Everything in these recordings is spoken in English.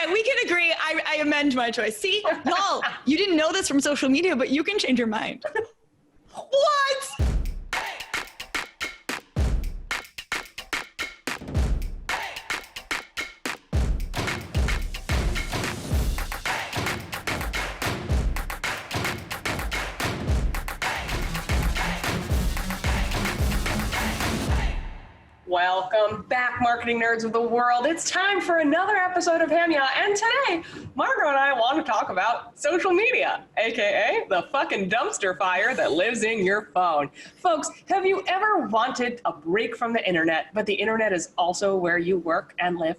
right, we can agree. I amend my choice. See, y'all, you didn't know this from social media, but you can change your mind. What? Welcome back, marketing nerds of the world. It's time for another episode of HAMYAW, and today, Margot and I want to talk about social media, aka the fucking dumpster fire that lives in your phone. Folks, have you ever wanted a break from the internet, but the internet is also where you work and live?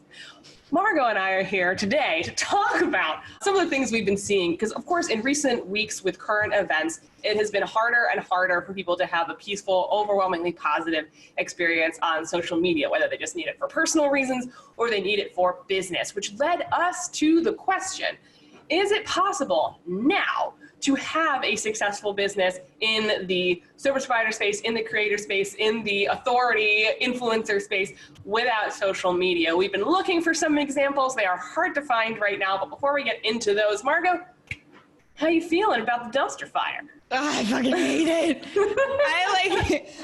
Margot and I are here today to talk about some of the things we've been seeing, because of course in recent weeks with current events, it has been harder and harder for people to have a peaceful, overwhelmingly positive experience on social media, whether they just need it for personal reasons or they need it for business, which led us to the question, is it possible now to have a successful business in the service provider space, in the creator space, in the authority influencer space without social media? We've been looking for some examples. They are hard to find right now, but before we get into those, Margot, how you feeling about the dumpster fire? I fucking hate it.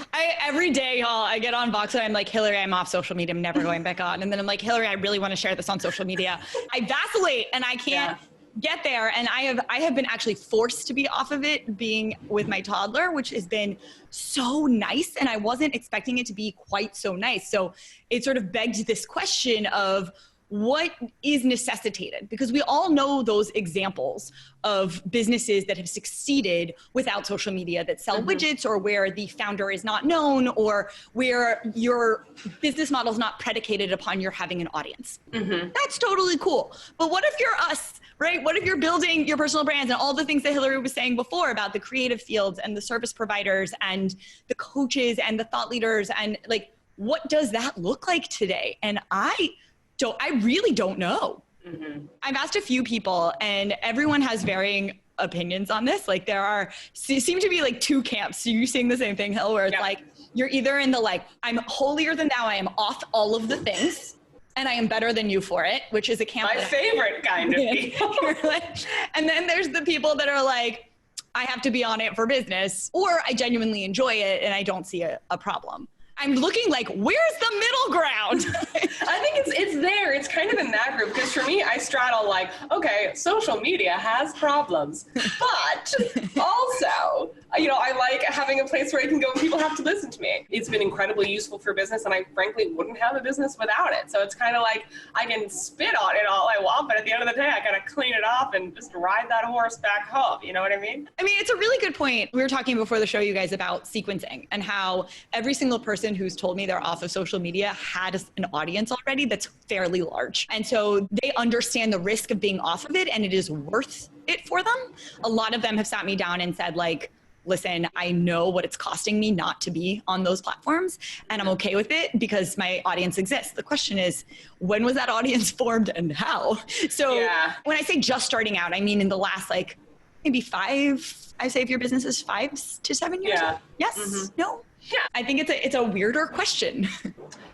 Every day, y'all, I get on Vox and I'm like, Hillary, I'm off social media. I'm never going back on. And then I'm like, Hillary, I really want to share this on social media. I vacillate and I can't get there. And I have been actually forced to be off of it, being with my toddler, which has been so nice. And I wasn't expecting it to be quite so nice. So it sort of begged this question of, what is necessitated? Because we all know those examples of businesses that have succeeded without social media, that sell widgets, or where the founder is not known, or where your business model is not predicated upon your having an audience. That's totally cool. But what if you're us, right? What if you're building your personal brands and all the things that Hillary was saying before about the creative fields and the service providers and the coaches and the thought leaders, and like, what does that look like today? And I really don't know. I've asked a few people and everyone has varying opinions on this. Like seem to be like two camps. So you're seeing the same thing, Hill, where it's like, you're either in the like, I'm holier than thou, I am off all of the things and I am better than you for it, which is a camp. My favorite kind of people. And then there's the people that are like, I have to be on it for business, or I genuinely enjoy it and I don't see a problem. I'm looking like, where's the middle ground? I think it's there. It's kind of in that group, because for me, I straddle like, okay, social media has problems, but also, you know, I like having a place where I can go and people have to listen to me. It's been incredibly useful for business, and I frankly wouldn't have a business without it. So it's kind of like I can spit on it all I want, but at the end of the day, I gotta clean it off and just ride that horse back home. You know what I mean? I mean, it's a really good point. We were talking before the show, you guys, about sequencing and how every single person who's told me they're off of social media had an audience already that's fairly large. And so they understand the risk of being off of it, and it is worth it for them. A lot of them have sat me down and said, like, listen, I know what it's costing me not to be on those platforms, and I'm okay with it because my audience exists. The question is, when was that audience formed and how? So when I say just starting out, I mean in the last like maybe I say if your business is 5 to 7 years old. Yes? No? Yeah, I think it's a weirder question.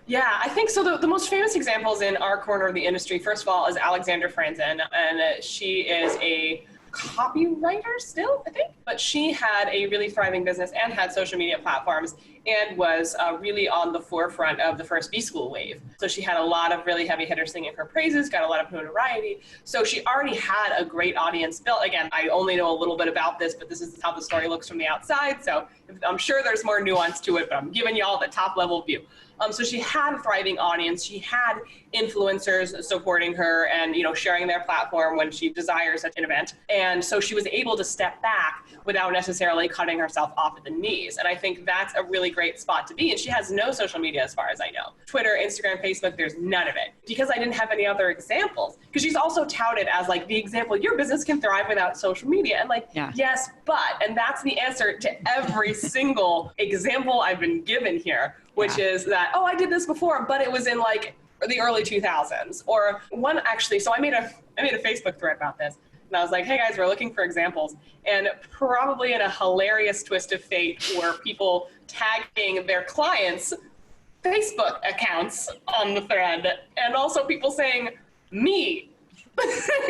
Yeah, I think so. The most famous examples in our corner of the industry, first of all, is Alexandra Franzen, and she is a copywriter still, I think, but she had a really thriving business and had social media platforms and was really on the forefront of the first B-School wave. So she had a lot of really heavy hitters singing her praises, got a lot of notoriety. So she already had a great audience built. Again, I only know a little bit about this, but this is how the story looks from the outside. So I'm sure there's more nuance to it, but I'm giving you all the top level view. So she had a thriving audience. She had influencers supporting her and, you know, sharing their platform when she desires such an event. And so she was able to step back without necessarily cutting herself off at the knees. And I think that's a really great spot to be. And she has no social media as far as I know. Twitter, Instagram, Facebook, there's none of it. Because I didn't have any other examples. Because she's also touted as like the example, your business can thrive without social media. And like, yes, but, and that's the answer to every single example I've been given here, which is that, oh, I did this before, but it was in like the early 2000s. Or one actually, so I made a Facebook thread about this. And I was like, hey guys, we're looking for examples. And probably in a hilarious twist of fate were people tagging their clients' Facebook accounts on the thread. And also people saying, me.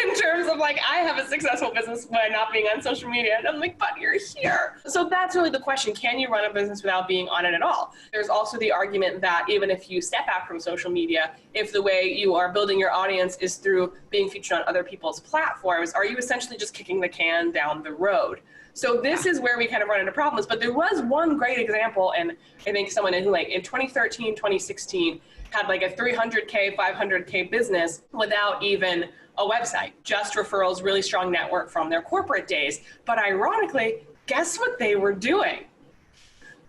in terms of like, I have a successful business by not being on social media. And I'm like, but you're here. So that's really the question. Can you run a business without being on it at all? There's also the argument that even if you step back from social media, if the way you are building your audience is through being featured on other people's platforms, are you essentially just kicking the can down the road? So this is where we kind of run into problems. But there was one great example, and I think someone who like in 2013, 2016, had like a 300K, 500K business without even a website, just referrals, really strong network from their corporate days. But ironically, guess what they were doing?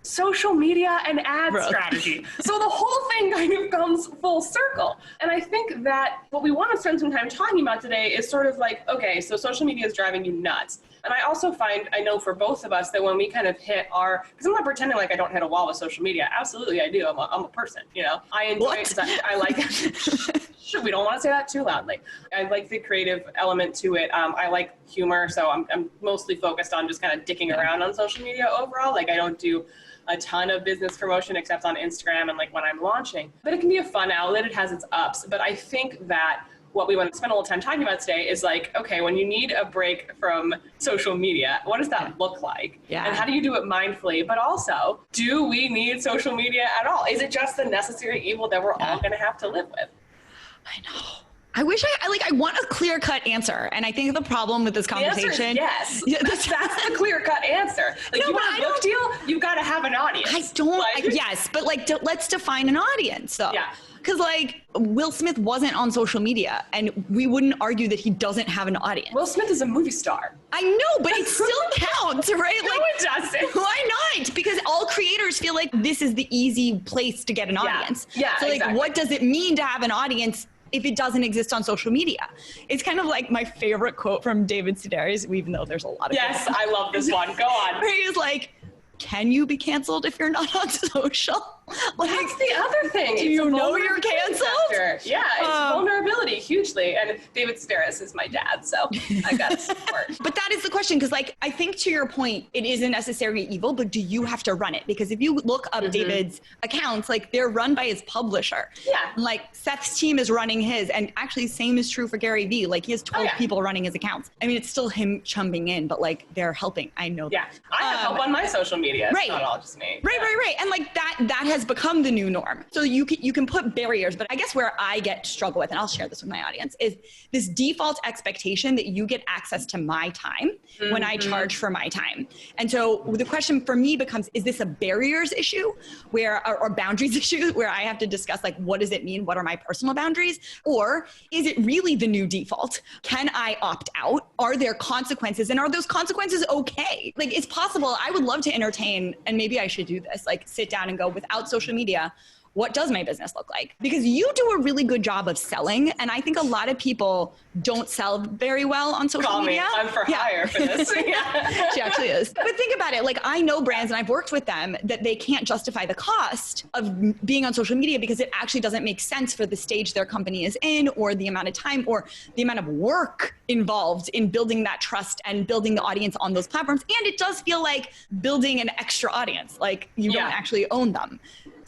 Social media and ad strategy. So the whole thing kind of comes full circle. And I think that what we want to spend some time talking about today is sort of like, okay, so social media is driving you nuts. And I also find, I know for both of us, that when we kind of hit our, because I'm not pretending like I don't hit a wall with social media. Absolutely, I do. I'm a person, you know. I enjoy it because I like it. We don't want to say that too loudly. I like the creative element to it. I like humor, so I'm mostly focused on just kind of dicking around on social media overall. Like I don't do a ton of business promotion except on Instagram and like when I'm launching. But it can be a fun outlet. It has its ups. But I think that what we want to spend a little time talking about today is like, okay, when you need a break from social media, what does that look like? And how do you do it mindfully? But also, do we need social media at all? Is it just the necessary evil that we're all going to have to live with? I know. I wish I want a clear-cut answer. And I think the problem with this conversation. The answer is yes. That's the clear-cut answer. Like, you want a book deal, you've got to have an audience. I don't, yes, but like, let's define an audience though. Yeah. Because like Will Smith wasn't on social media, and we wouldn't argue that he doesn't have an audience. Will Smith is a movie star. I know, but it still counts, right? No, it doesn't. Why not? Because all creators feel like this is the easy place to get an audience. Yeah, so like, what does it mean to have an audience if it doesn't exist on social media? It's kind of like my favorite quote from David Sedaris, even though there's a lot of Yes, I love this one. Go on. Where he's like, can you be canceled if you're not on social? Like, that's the other thing. Do you know you're canceled? Yeah, it's vulnerability hugely. And David Sedaris is my dad, so I got to support. But that is the question, because like, I think to your point, it is a necessary evil, but do you have to run it? Because if you look up David's accounts, like they're run by his publisher. Yeah. Like Seth's team is running his, and actually same is true for Gary Vee. Like he has 12 people running his accounts. I mean, it's still him chumping in, but like they're helping. I know that. Yeah, I have help on my social media. It's not all just me. Right. And like that has become the new norm. So you can put barriers, but I guess where I struggle with, and I'll share this with my audience, is this default expectation that you get access to my time when I charge for my time. And so the question for me becomes, is this a barriers issue or boundaries issue where I have to discuss like, what does it mean? What are my personal boundaries? Or is it really the new default? Can I opt out? Are there consequences? And are those consequences okay? Like it's possible. I would love to entertain, and maybe I should do this, like sit down and go, without social media, what does my business look like? Because you do a really good job of selling. And I think a lot of people don't sell very well on social media. Call me, I'm for hire for this. She actually is. But think about it. Like I know brands, and I've worked with them, that they can't justify the cost of being on social media because it actually doesn't make sense for the stage their company is in, or the amount of time or the amount of work involved in building that trust and building the audience on those platforms. And it does feel like building an extra audience, like you don't actually own them.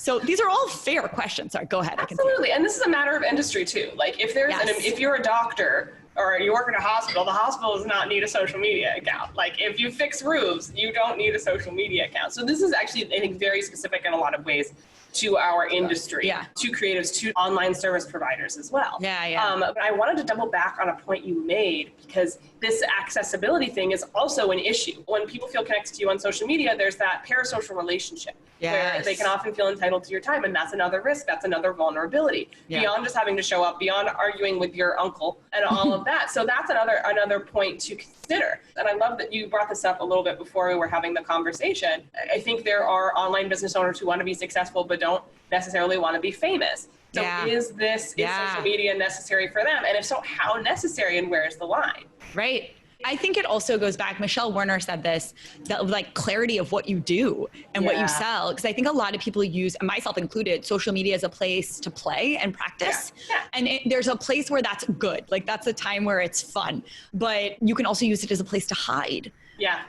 So these are all fair questions. Sorry, go ahead. Absolutely. And this is a matter of industry too. Like if there's if you're a doctor or you work in a hospital, the hospital does not need a social media account. Like if you fix roofs, you don't need a social media account. So this is actually, I think, very specific in a lot of ways to our industry, to creatives, to online service providers as well. But I wanted to double back on a point you made, because this accessibility thing is also an issue. When people feel connected to you on social media, there's that parasocial relationship where they can often feel entitled to your time, and that's another risk, that's another vulnerability, beyond just having to show up, beyond arguing with your uncle and all of that. So that's another point to consider. And I love that you brought this up a little bit before we were having the conversation. I think there are online business owners who want to be successful but don't necessarily want to be famous. So is social media necessary for them? And if so, how necessary, and where is the line? Right. I think it also goes back, Michelle Werner said this, that like clarity of what you do and what you sell. Because I think a lot of people use, myself included, social media as a place to play and practice. And there's a place where that's good. Like that's a time where it's fun. But you can also use it as a place to hide.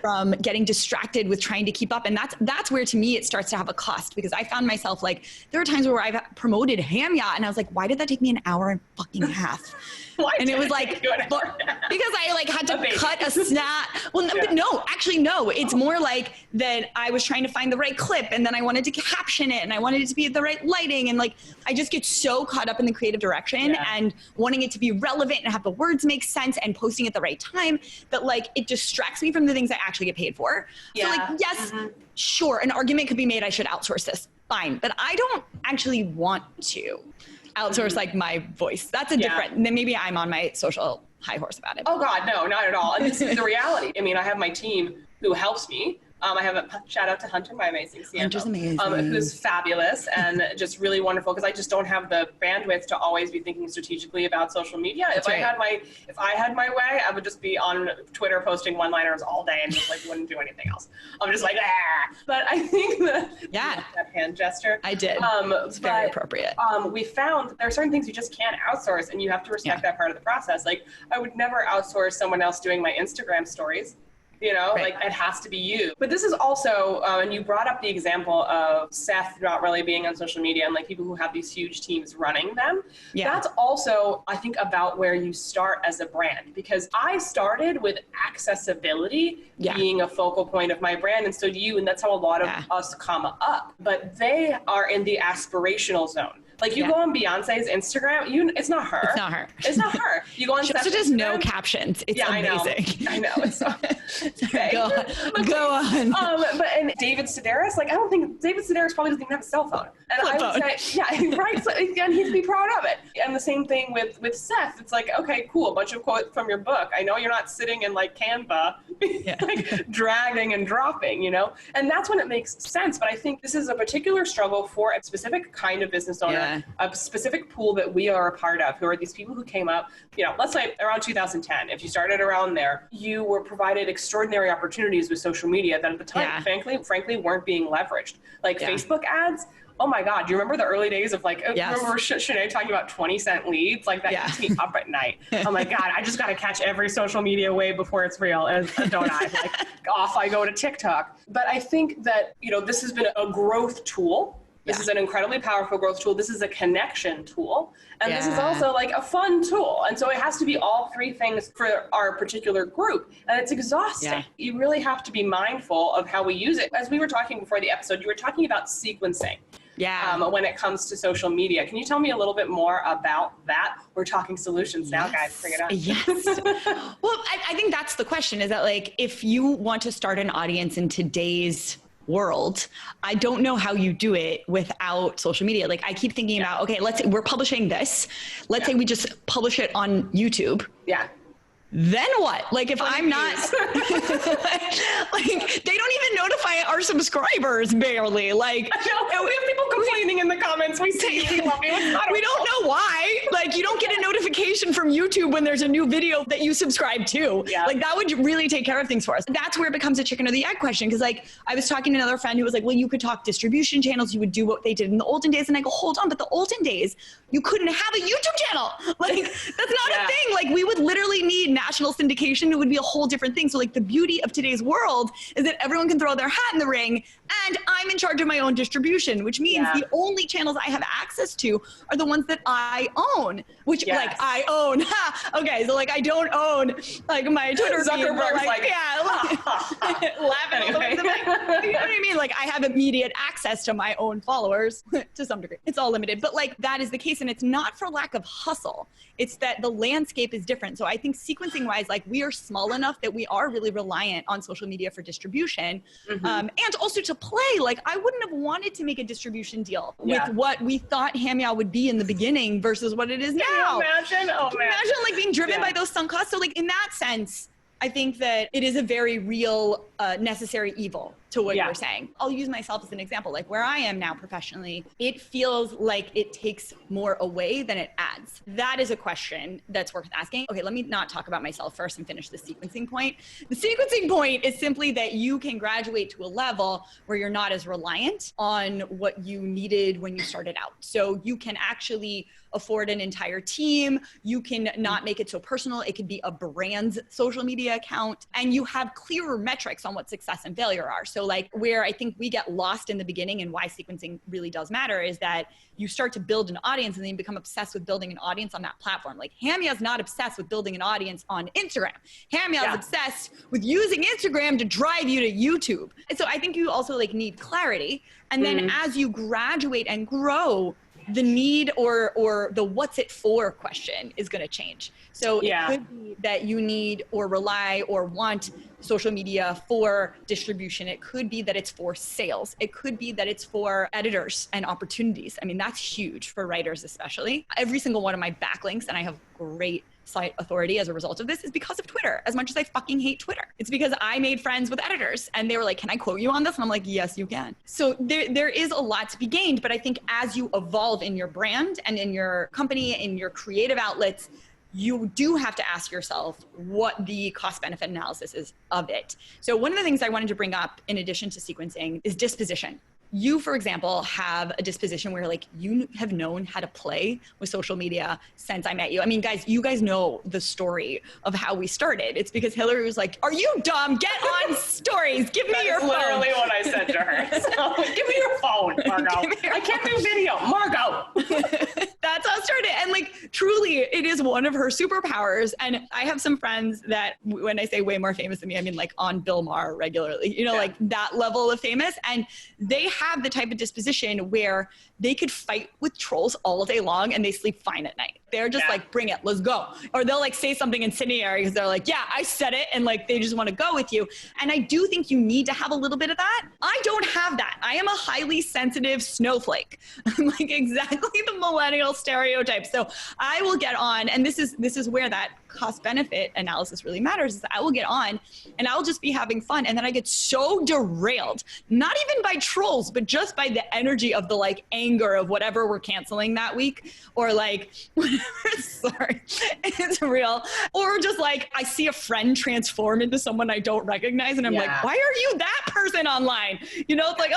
from getting distracted with trying to keep up. And that's where, to me, it starts to have a cost, because I found myself like, there are times where I've promoted HAMYAW and I was like, why did that take me an hour and fucking half? And it was like, because I like had to cut a snap. Well, no, actually, no. It's more like that I was trying to find the right clip, and then I wanted to caption it, and I wanted it to be the right lighting. And like, I just get so caught up in the creative direction and wanting it to be relevant and have the words make sense and posting at the right time, that like, it distracts me from the things I actually get paid for. So like, yes, sure, an argument could be made I should outsource this. Fine. But I don't actually want to outsource like my voice. That's a different, then maybe I'm on my social high horse about it. Oh God, no, not at all. And this is the reality. I mean, I have my team who helps me. I have a shout out to Hunter, my amazing CMO, Hunter's amazing. Who's fabulous and just really wonderful, because I just don't have the bandwidth to always be thinking strategically about social media. If I had my way, I would just be on Twitter posting one-liners all day and just like wouldn't do anything else. I'm just like, ah. But I think that that hand gesture. I did. It's very appropriate. We found there are certain things you just can't outsource, and you have to respect that part of the process. Like, I would never outsource someone else doing my Instagram stories. You know, like, it has to be you. But this is also, and you brought up the example of Seth not really being on social media and like people who have these huge teams running them. That's also, I think, about where you start as a brand, because I started with accessibility being a focal point of my brand, and so do you, and that's how a lot of us come up. But they are in the aspirational zone. Like, you go on Beyonce's Instagram, it's not her. It's not her. It's not her. You go on She also does no captions. It's amazing. I know. It's so Go on. But and David Sedaris, like, I don't think David Sedaris probably doesn't even have a cell phone. And I would say, right. So, and he'd be proud of it. And the same thing with Seth. It's like, okay, cool, a bunch of quotes from your book. I know you're not sitting in like Canva, like dragging and dropping, you know? And that's when it makes sense. But I think this is a particular struggle for a specific kind of business owner, a specific pool that we are a part of, who are these people who came up, you know, let's say around 2010. If you started around there, you were provided extraordinary opportunities with social media that at the time, frankly, weren't being leveraged. Like Facebook ads. Oh my God, do you remember the early days of like, remember Sinead talking about 20-cent leads? Like, that keeps me up at night. I'm like, God, I just got to catch every social media wave before it's real. And don't I? Like, off I go to TikTok. But I think that, you know, this has been a growth tool. This is an incredibly powerful growth tool. This is a connection tool. And this is also like a fun tool. And so it has to be all three things for our particular group. And it's exhausting. You really have to be mindful of how we use it. As we were talking before the episode, you were talking about sequencing. When it comes to social media. Can you tell me a little bit more about that? We're talking solutions now, guys. Bring it on. Well, I think that's the question, is that like, if you want to start an audience in today's world, I don't know how you do it without social media. Like, I keep thinking about, okay, let's say we're publishing this. Let's say we just publish it on YouTube. Then what? Like, if I'm not, like, they don't even notify our subscribers barely. Like, we have people complaining in the comments. We see we love you. We don't know why. Like, you don't get a notification from YouTube when there's a new video that you subscribe to. Like, that would really take care of things for us. That's where it becomes a chicken or the egg question. Because like, I was talking to another friend who was like, well, you could talk distribution channels. You would do what they did in the olden days. And I go, hold on, but the olden days, you couldn't have a YouTube channel. Like, that's not a thing. Like, we would literally need national syndication. It would be a whole different thing. So like, the beauty of today's world is that everyone can throw their hat in the ring, and I'm in charge of my own distribution, which means the only channels I have access to are the ones that I own, which like, I own. Okay, so like, I don't own like my Twitter feed, but like, laughing. Anyway. You know what I mean? Like, I have immediate access to my own followers to some degree. It's all limited, but like, that is the case. And it's not for lack of hustle. It's that the landscape is different. So I think sequencing wise, like, we are small enough that we are really reliant on social media for distribution, and also to play. Like, I wouldn't have wanted to make a distribution deal with what we thought HAMYAW would be in the beginning versus what it is now. Imagine like being driven by those sunk costs. So like, in that sense, I think that it is a very real necessary evil to what you're saying. I'll use myself as an example. Like where I am now professionally, it feels like it takes more away than it adds. That is a question that's worth asking. Okay, let me not talk about myself first and finish the sequencing point. The sequencing point is simply that you can graduate to a level where you're not as reliant on what you needed when you started out. So you can actually afford an entire team. You can not make it so personal. It could be a brand's social media account, and you have clearer metrics on what success and failure are. So like where I think we get lost in the beginning and why sequencing really does matter is that you start to build an audience and then you become obsessed with building an audience on that platform. Like HAMYAW is not obsessed with building an audience on Instagram. HAMYAW is obsessed with using Instagram to drive you to YouTube. And so I think you also like need clarity. And then as you graduate and grow, the need or the what's it for question is going to change. So it could be that you need or rely or want social media for distribution. It could be that it's for sales. It could be that it's for editors and opportunities. I mean, that's huge for writers, especially. Every single one of my backlinks, and I have great site authority as a result of this, is because of Twitter. As much as I fucking hate Twitter, it's because I made friends with editors and they were like, can I quote you on this? And I'm like, yes, you can. So there is a lot to be gained. But I think as you evolve in your brand and in your company, in your creative outlets, you do have to ask yourself what the cost benefit analysis is of it. So one of the things I wanted to bring up in addition to sequencing is disposition. You, for example, have a disposition where like you have known how to play with social media since I met you. I mean, guys, you guys know the story of how we started. It's because Hillary was like, are you dumb? Get on stories. Give me your phone. Literally what I said to her. So, give me your phone, Margot. I can't do video. Margot. That's how it started. And like, truly, it is one of her superpowers. And I have some friends that when I say way more famous than me, I mean like on Bill Maher regularly, you know, like that level of famous. And they have the type of disposition where they could fight with trolls all day long and they sleep fine at night. They're just like, bring it, let's go. Or they'll like say something incendiary because they're like, yeah, I said it. And like, they just want to go with you. And I do think you need to have a little bit of that. I don't have that. I am a highly sensitive snowflake. I'm like exactly the millennial stereotype. So I will get on, and this is where that cost benefit analysis really matters, is that I will get on and I'll just be having fun. And then I get so derailed, not even by trolls, but just by the energy of the like anger of whatever we're canceling that week, or like, sorry, it's real. Or just like, I see a friend transform into someone I don't recognize. And I'm like, why are you that person online? You know, it's like,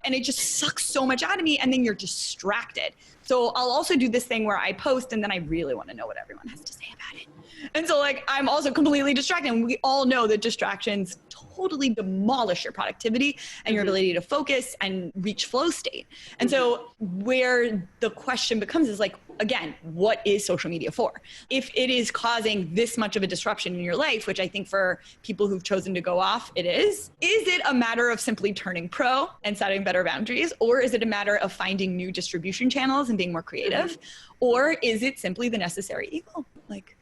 and it just sucks so much out of me. And then you're distracted. So I'll also do this thing where I post and then I really want to know what everyone has to say about it. And so like, I'm also completely distracted. And we all know that distractions totally demolish your productivity and your ability to focus and reach flow state. And so where the question becomes is like, again, what is social media for? If it is causing this much of a disruption in your life, which I think for people who've chosen to go off, it is it a matter of simply turning pro and setting better boundaries? Or is it a matter of finding new distribution channels and being more creative? Or is it simply the necessary evil? Like,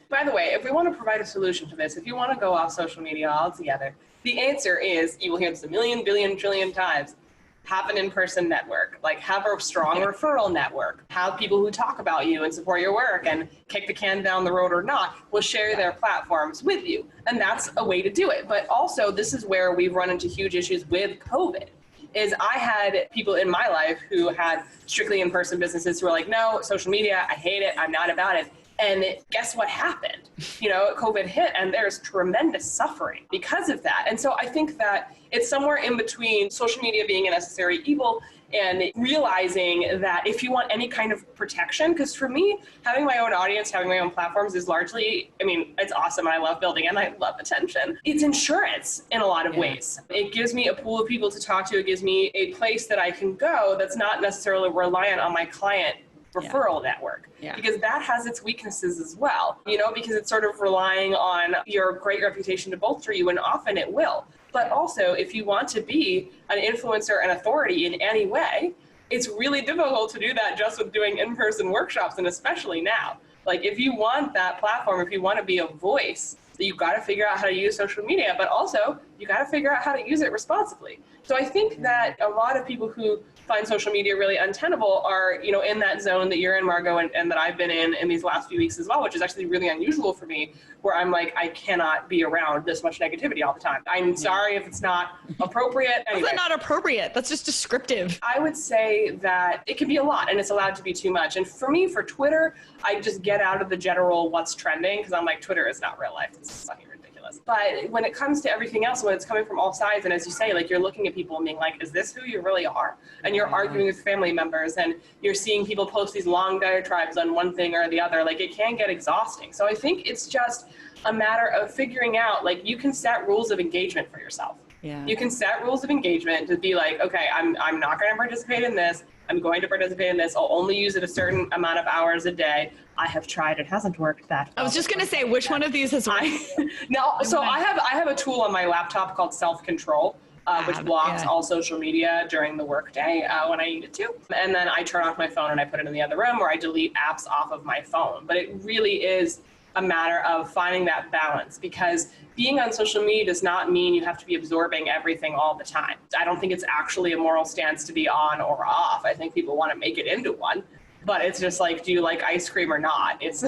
By the way, if we want to provide a solution to this, if you want to go off social media altogether, the answer is, you will hear this a million, billion, trillion times, have an in-person network, like have a strong referral network, have people who talk about you and support your work and kick the can down the road or not will share their platforms with you. And that's a way to do it. But also, this is where we've run into huge issues with COVID. Is I had people in my life who had strictly in-person businesses who were like, no, social media, I hate it, I'm not about it. And guess what happened? You know, COVID hit and there's tremendous suffering because of that. And so I think that it's somewhere in between social media being a necessary evil and realizing that if you want any kind of protection, because for me, having my own audience, having my own platforms is largely, I mean, it's awesome and I love building and I love attention. It's insurance in a lot of ways. It gives me a pool of people to talk to. It gives me a place that I can go that's not necessarily reliant on my client referral network, because that has its weaknesses as well, you know, because it's sort of relying on your great reputation to bolster you, and often it will. But also, if you want to be an influencer and authority in any way, it's really difficult to do that just with doing in-person workshops, and especially now. Like, if you want that platform, if you want to be a voice, you've got to figure out how to use social media, but also you got to figure out how to use it responsibly. So I think that a lot of people who find social media really untenable are, you know, in that zone that you're in, Margot, and that I've been in these last few weeks as well, which is actually really unusual for me, where I'm like, I cannot be around this much negativity all the time. I'm sorry if it's not appropriate. Anyway. That's not appropriate. That's just descriptive. I would say that it can be a lot, and it's allowed to be too much. And for me, for Twitter, I just get out of the general what's trending, because I'm like, Twitter is not real life. This is fucking ridiculous. But when it comes to everything else, when it's coming from all sides, and as you say, like, you're looking at people and being like, is this who you really are? And you're arguing with family members, and you're seeing people post these long diatribes on one thing or the other. Like, it can get exhausting. So I think it's just a matter of figuring out, like, you can set rules of engagement for yourself. Yeah. You can set rules of engagement to be like, okay, I'm not going to participate in this. I'm going to participate in this. I'll only use it a certain amount of hours a day. I have tried. It hasn't worked that well. I was just going to say, which one of these has worked? I have a tool on my laptop called Self-Control, which blocks all social media during the workday when I need it to. And then I turn off my phone and I put it in the other room, or I delete apps off of my phone. But it really is a matter of finding that balance, because being on social media does not mean you have to be absorbing everything all the time. I don't think it's actually a moral stance to be on or off. I think people want to make it into one, but it's just like, do you like ice cream or not? It's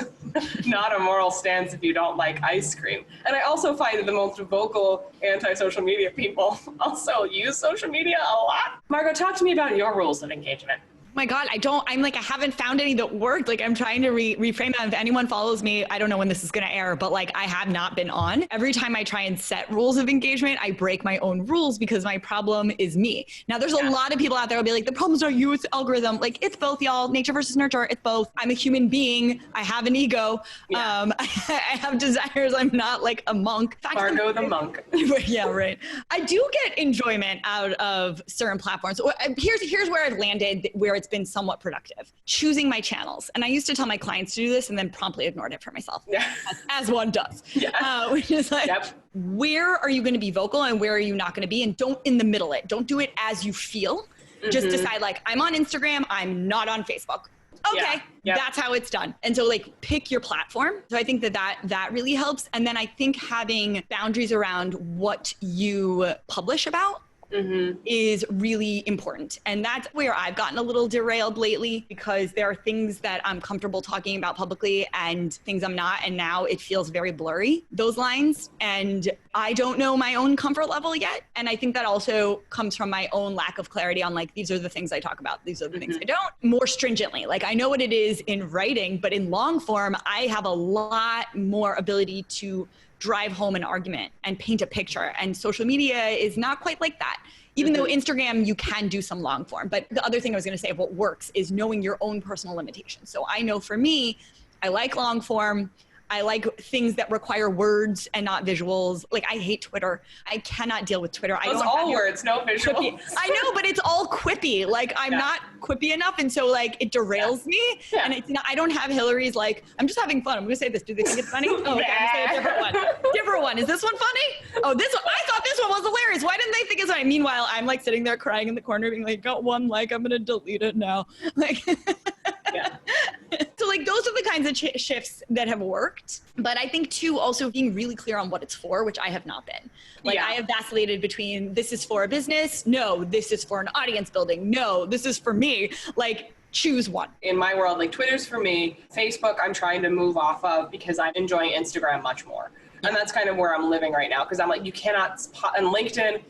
not a moral stance if you don't like ice cream. And I also find that the most vocal anti-social media people also use social media a lot. Margot, talk to me about your rules of engagement. My God, I haven't found any that worked. Like, I'm trying to reframe that. If anyone follows me, I don't know when this is going to air, but like, I have not been on. Every time I try and set rules of engagement, I break my own rules because my problem is me. Now, there's a lot of people out there who'll be like, the problem's not you, it's the algorithm. Like, it's both, y'all. Nature versus nurture. It's both. I'm a human being. I have an ego. Yeah. I have desires. I'm not like a monk. Margot the monk. Yeah, right. I do get enjoyment out of certain platforms. Here's where I've landed, where it's been somewhat productive. Choosing my channels. And I used to tell my clients to do this and then promptly ignored it for myself, as one does. Yeah. Which is like, where are you going to be vocal and where are you not going to be? And don't in the middle it. Don't do it as you feel. Just decide, like, I'm on Instagram, I'm not on Facebook. Okay, that's how it's done. And so, like, pick your platform. So I think that really helps. And then I think having boundaries around what you publish about is really important. And that's where I've gotten a little derailed lately, because there are things that I'm comfortable talking about publicly and things I'm not. And now it feels very blurry, those lines. And I don't know my own comfort level yet. And I think that also comes from my own lack of clarity on, like, these are the things I talk about. These are the things I don't, more stringently. Like, I know what it is in writing, but in long form, I have a lot more ability to drive home an argument and paint a picture. And social media is not quite like that. Even though Instagram, you can do some long form. But the other thing I was going to say of what works is knowing your own personal limitations. So I know for me, I like long form. I like things that require words and not visuals. Like, I hate Twitter. I cannot deal with Twitter. Those all words, no visuals. I know, but it's all quippy. Like, I'm not quippy enough. And so, like, it derails me. Yeah. And it's not, I don't have Hillary's, like, I'm just having fun. I'm going to say this. Do they think it's funny? Oh, okay, I'm going to say a different one. Different one. Is this one funny? Oh, this one. I thought this one was hilarious. Why didn't they think it's funny? Meanwhile, I'm, like, sitting there crying in the corner being like, got one like, I'm going to delete it now. Like, so, like, those are the kinds of shifts that have worked. But I think, too, also being really clear on what it's for, which I have not been. Like, I have vacillated between, this is for a business. No, this is for an audience building. No, this is for me. Like, choose one. In my world, like, Twitter's for me. Facebook, I'm trying to move off of because I'm enjoying Instagram much more. And that's kind of where I'm living right now, because I'm like, you cannot spot on LinkedIn,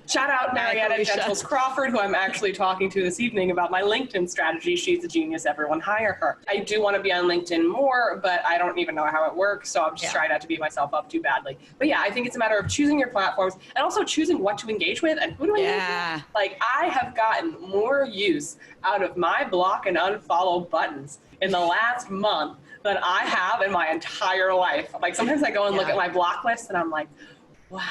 Shout out Marietta Gentles Crawford, who I'm actually talking to this evening about my LinkedIn strategy. She's a genius. Everyone hire her. I do want to be on LinkedIn more, but I don't even know how it works. So I'm just trying not to beat myself up too badly. But yeah, I think it's a matter of choosing your platforms and also choosing what to engage with and who to engage with. Like, I have gotten more use out of my block and unfollow buttons in the last month than I have in my entire life. Like, sometimes I go and look at my block list and I'm like, wow.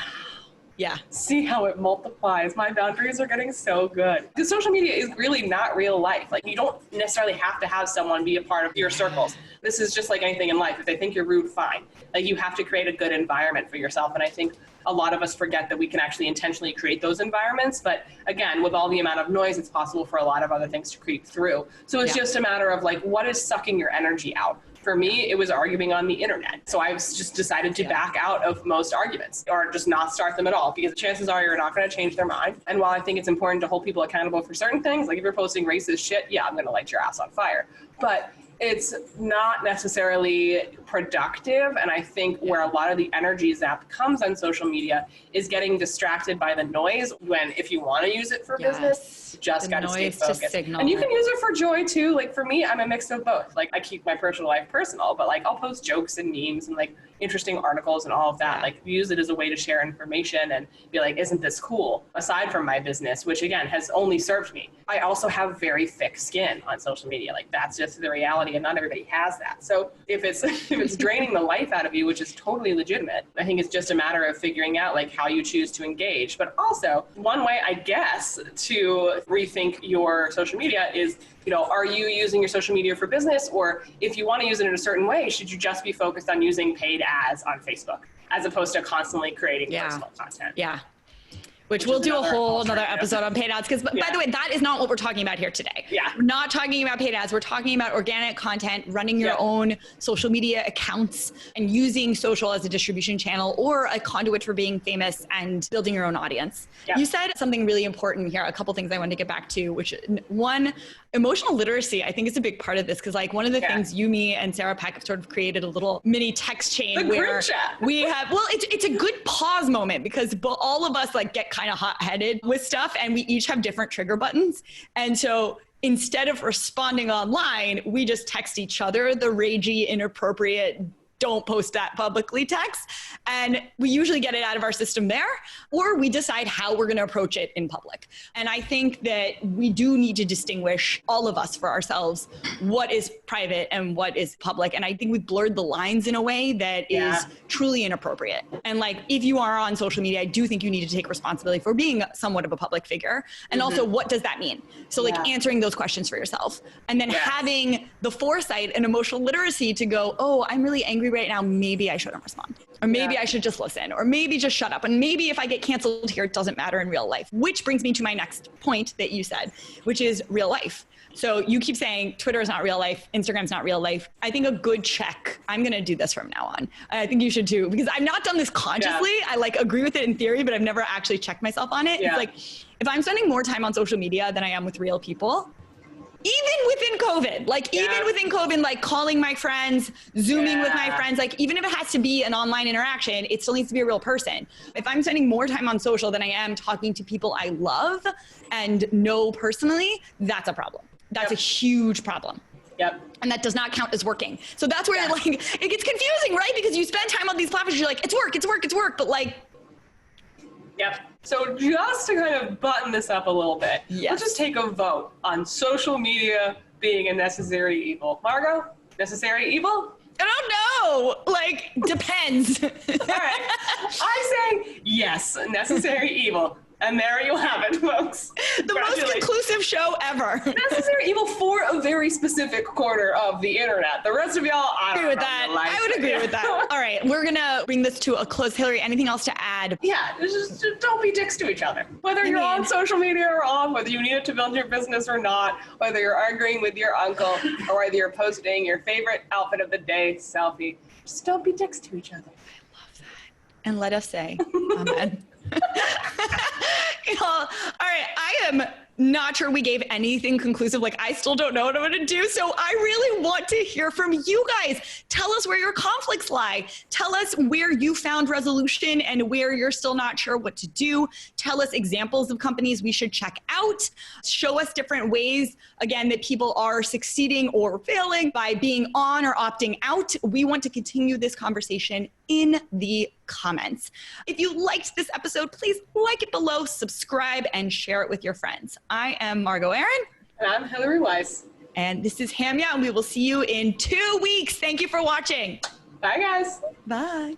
Yeah. See how it multiplies. My boundaries are getting so good. Because social media is really not real life. Like, you don't necessarily have to have someone be a part of your circles. This is just like anything in life. If they think you're rude, fine. Like, you have to create a good environment for yourself. And I think a lot of us forget that we can actually intentionally create those environments. But again, with all the amount of noise, it's possible for a lot of other things to creep through. So it's just a matter of, like, what is sucking your energy out? For me, it was arguing on the internet. So I was just decided to back out of most arguments or just not start them at all, because the chances are you're not going to change their mind. And while I think it's important to hold people accountable for certain things, like if you're posting racist shit, yeah, I'm going to light your ass on fire. But it's not necessarily productive. And I think where a lot of the energy zap comes on social media is getting distracted by the noise, when if you want to use it for business, you just got to stay focused. And you can use it for joy too. Like for me, I'm a mix of both. Like I keep my personal life personal, but like I'll post jokes and memes and like interesting articles and all of that. Like use it as a way to share information and be like, isn't this cool? Aside from my business, which again has only served me. I also have very thick skin on social media. Like that's just the reality, and not everybody has that. So if it's draining the life out of you, which is totally legitimate, I think it's just a matter of figuring out like how you choose to engage. But also one way, I guess, to rethink your social media is, you know, are you using your social media for business? Or if you want to use it in a certain way, should you just be focused on using paid ads on Facebook as opposed to constantly creating personal content? Yeah. Which we'll do a whole another episode on paid ads. Because by the way, that is not what we're talking about here today. Yeah. We're not talking about paid ads. We're talking about organic content, running your own social media accounts and using social as a distribution channel or a conduit for being famous and building your own audience. You said something really important here, a couple things I wanted to get back to, which one, emotional literacy, I think is a big part of this. Because like one of the things you, me, and Sarah Peck have sort of created a little mini text chain where we have, well, it's a good pause moment because all of us like get kind of hot-headed with stuff and we each have different trigger buttons. And so instead of responding online, we just text each other the ragey, inappropriate, don't post that publicly text. And we usually get it out of our system there, or we decide how we're going to approach it in public. And I think that we do need to distinguish, all of us for ourselves, what is private and what is public. And I think we've blurred the lines in a way that is truly inappropriate. And like, if you are on social media, I do think you need to take responsibility for being somewhat of a public figure. And also, what does that mean? So like answering those questions for yourself. And then having the foresight and emotional literacy to go, oh, I'm really angry right now, maybe I shouldn't respond. Or maybe I should just listen, or maybe just shut up. And maybe if I get canceled here, it doesn't matter in real life. Which brings me to my next point that you said, which is real life. So you keep saying Twitter is not real life, Instagram's not real life. I think a good check, I'm going to do this from now on. I think you should too, because I've not done this consciously. I like agree with it in theory, but I've never actually checked myself on it. It's like, if I'm spending more time on social media than I am with real people, even within COVID, like even within COVID, like calling my friends, Zooming with my friends, like even if it has to be an online interaction, it still needs to be a real person. If I'm spending more time on social than I am talking to people I love and know personally, that's a problem. That's a huge problem. And that does not count as working. So that's where like, it gets confusing, right? Because you spend time on these platforms, you're like, it's work, it's work, it's work. But like, so just to kind of button this up a little bit, let's just take a vote on social media being a necessary evil. Margot, necessary evil? I don't know. Like, depends. All right. I say yes, necessary evil. And there you have it, folks. The most conclusive show ever. Necessary evil for a very specific corner of the internet. The rest of y'all, I don't agree with that. I would agree with that. All right, we're gonna bring this to a close. Hillary, anything else to add? Yeah, just don't be dicks to each other. Whether you're on social media or off, whether you need it to build your business or not, whether you're arguing with your uncle, or whether you're posting your favorite outfit of the day selfie, just don't be dicks to each other. I love that. And let us say, amen. All right, I am not sure we gave anything conclusive. Like, I still don't know what I'm going to do. So I really want to hear from you guys. Tell us where your conflicts lie. Tell us where you found resolution and where you're still not sure what to do. Tell us examples of companies we should check out. Show us different ways, again, that people are succeeding or failing by being on or opting out. We want to continue this conversation in the comments. If you liked this episode, please like it below, subscribe, and share it with your friends. I am Margot Aaron. And I'm Hillary Weiss. And this is HAMYAW, and we will see you in 2 weeks. Thank you for watching. Bye, guys. Bye.